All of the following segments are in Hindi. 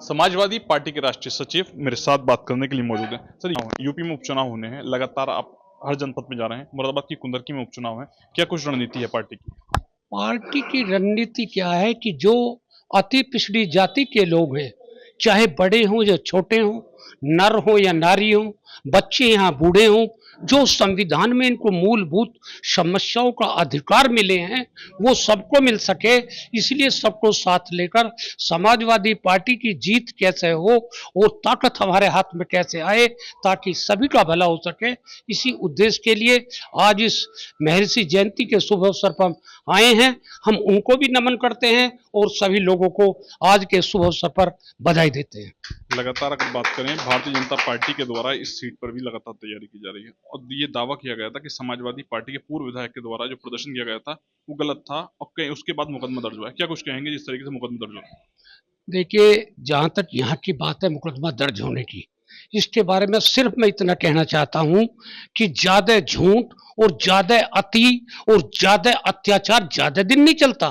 समाजवादी पार्टी के राष्ट्रीय सचिव मेरे साथ बात करने के लिए मौजूद हैं। सर, यूपी में उपचुनाव होने हैं, लगातार आप हर जनपद में जा रहे हैं। मुरादाबाद की कुंदरकी में उपचुनाव है, क्या कुछ रणनीति है पार्टी की? पार्टी की रणनीति क्या है कि जो अति पिछड़ी जाति के लोग हैं, चाहे बड़े हों या छोटे हों, नर हो या नारी हो, बच्चे या बूढ़े हों, जो संविधान में इनको मूलभूत समस्याओं का अधिकार मिले हैं वो सबको मिल सके, इसलिए सबको साथ लेकर समाजवादी पार्टी की जीत कैसे हो और ताकत हमारे हाथ में कैसे आए ताकि सभी का भला हो सके, इसी उद्देश्य के लिए आज इस महर्षि जयंती के शुभ अवसर पर आए हैं। हम उनको भी नमन करते हैं और सभी लोगों को आज के शुभ अवसर पर बधाई देते हैं। लगातार अगर बात करें, भारतीय जनता पार्टी के द्वारा इस सीट पर भी लगातार तैयारी की जा रही है और ये दावा किया गया था कि समाजवादी पार्टी के पूर्व विधायक के द्वारा जो प्रदर्शन किया गया था वो गलत था और कहीं उसके बाद मुकदमा दर्ज हुआ है। क्या कुछ कहेंगे जिस तरीके से मुकदमा दर्ज हुआ? देखिए, जहां तक यहाँ की बात है मुकदमा दर्ज होने की, इसके बारे में सिर्फ मैं इतना कहना चाहता हूं कि ज्यादा झूठ और ज्यादा अति और ज्यादा अत्याचार ज्यादा दिन नहीं चलता।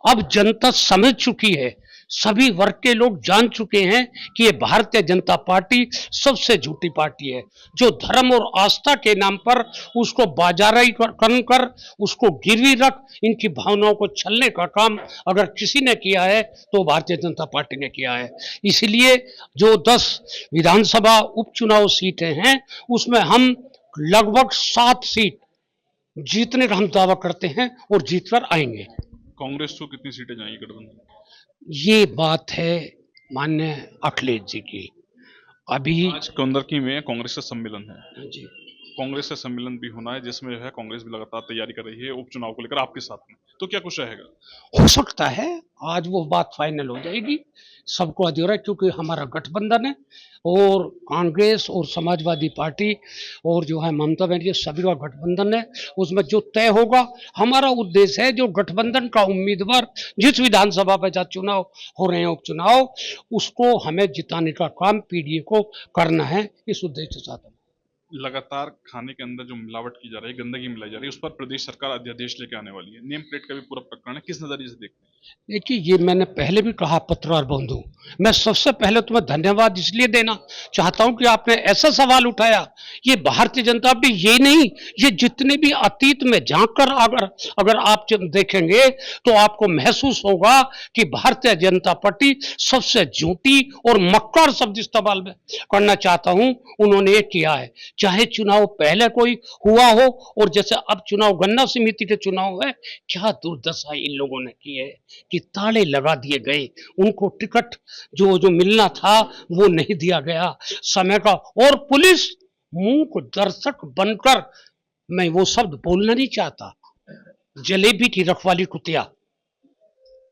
अब जनता समझ चुकी है, सभी वर्ग के लोग जान चुके हैं कि ये भारतीय जनता पार्टी सबसे झूठी पार्टी है, जो धर्म और आस्था के नाम पर उसको बाजारीकरण कर उसको गिरवी रख इनकी भावनाओं को छलने का काम अगर किसी ने किया है तो भारतीय जनता पार्टी ने किया है। इसलिए जो 10 विधानसभा उपचुनाव सीटें हैं उसमें हम लगभग 7 सीट जीतने का हम दावा करते हैं और जीत कर आएंगे। कांग्रेस को कितनी सीटें जाएंगी गठबंधन? ये बात है माननीय अखिलेश जी की। अभी आज कुंदरकी में कांग्रेस का सम्मेलन है, जी कांग्रेस का सम्मेलन भी होना है जिसमें जो है कांग्रेस भी लगातार तैयारी कर रही है उपचुनाव को लेकर आपके साथ में, तो क्या कुछ रहेगा? हो सकता है आज वो बात फाइनल हो जाएगी, सबको अधिकार है क्योंकि हमारा गठबंधन है और कांग्रेस और समाजवादी पार्टी और जो है ममता बनर्जी सभी का गठबंधन है। उसमें जो तय होगा, हमारा उद्देश्य है जो गठबंधन का उम्मीदवार जिस विधानसभा पर जहाँ चुनाव हो रहे हैं उपचुनाव, उसको हमें जिताने का काम पीडीए को करना है, इस उद्देश्य के साथ। लगातार खाने के अंदर जो मिलावट की जा रही है, गंदगी मिलाई जा रही है, उस पर प्रदेश सरकार अध्यादेश लेके आने वाली है। नेम प्लेट का भी पूरा प्रकरण है, किस नजरिए से देखते हैं? देखिए, ये मैंने पहले भी कहा पत्रकार बंधु, मैं सबसे पहले तुम्हें धन्यवाद इसलिए देना चाहता हूं कि आपने ऐसा सवाल उठाया। ये भारतीय जनता पार्टी ये नहीं, ये जितने भी अतीत में झांक कर अगर आप देखेंगे तो आपको महसूस होगा कि भारतीय जनता पार्टी सबसे झूठी और मक्कार शब्द इस्तेमाल में करना चाहता हूं उन्होंने ये किया है। चाहे चुनाव पहले कोई हुआ हो और जैसे अब चुनाव गन्ना समिति के चुनाव है, क्या दुर्दशा इन लोगों ने की है कि ताले लगा दिए गए, उनको टिकट जो मिलना था वो नहीं दिया गया समय का, और पुलिस मूक दर्शक बनकर, मैं वो शब्द बोलना नहीं चाहता, जलेबी की रखवाली कुतिया।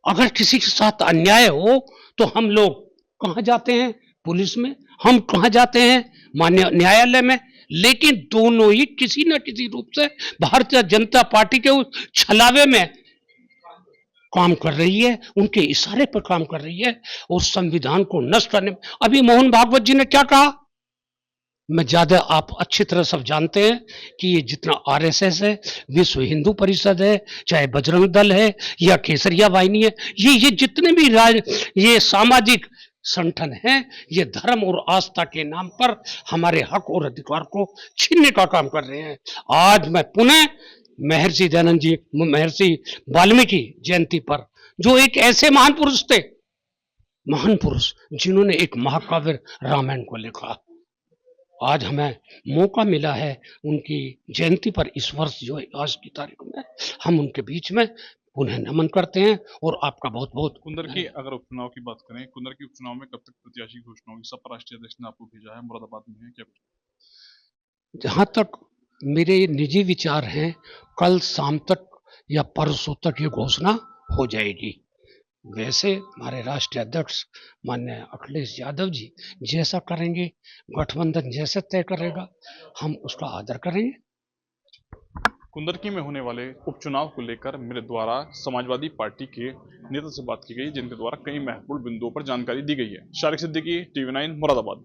अगर किसी के साथ अन्याय हो तो हम लोग कहां जाते हैं? पुलिस में। हम कहां जाते हैं? माननीय न्यायालय में। लेकिन दोनों ही किसी न किसी रूप से भारतीय जनता पार्टी के उस छलावे में काम कर रही है, उनके इशारे पर काम कर रही है और संविधान को नष्ट करने में। अभी मोहन भागवत जी ने क्या कहा, मैं ज्यादा, आप अच्छी तरह सब जानते हैं कि ये जितना आरएसएस है, विश्व हिंदू परिषद है, चाहे बजरंग दल है या केसरिया वाहिनी है, ये जितने भी ये सामाजिक संगठन हैं, ये धर्म और आस्था के नाम पर हमारे हक और अधिकार को छीनने का काम कर रहे हैं। आज मैं पुनः महर्षि वाल्मीकि जयंती पर, जो एक ऐसे महान पुरुष थे, महान पुरुष जिन्होंने एक महाकाव्य रामायण को लिखा, आज हमें मौका मिला है उनकी जयंती पर इस वर्ष जो आज की तारीख में हम उनके बीच में उन्हें नमन करते हैं और आपका बहुत बहुत। कुंदरकी अगर उपचुनाव की बात करें, कुंदरकी उपचुनाव में कब तक प्रत्याशी घोषणा होगी? सब राष्ट्रीय अध्यक्ष ने आपको भेजा है, मुरादाबाद में है, क्या कुछ? जहां तक मेरे निजी विचार हैं, कल शाम तक या परसों तक ये घोषणा हो जाएगी। वैसे हमारे राष्ट्रीय अध्यक्ष माननीय अखिलेश यादव जी जैसा करेंगे, गठबंधन जैसे तय करेगा, हम उसका आदर करेंगे। कुंदरकी में होने वाले उपचुनाव को लेकर मेरे द्वारा समाजवादी पार्टी के नेता से बात की गई, जिनके द्वारा कई महत्वपूर्ण बिंदुओं पर जानकारी दी गई है। शारिक सिद्दीकी, TV9 मुरादाबाद।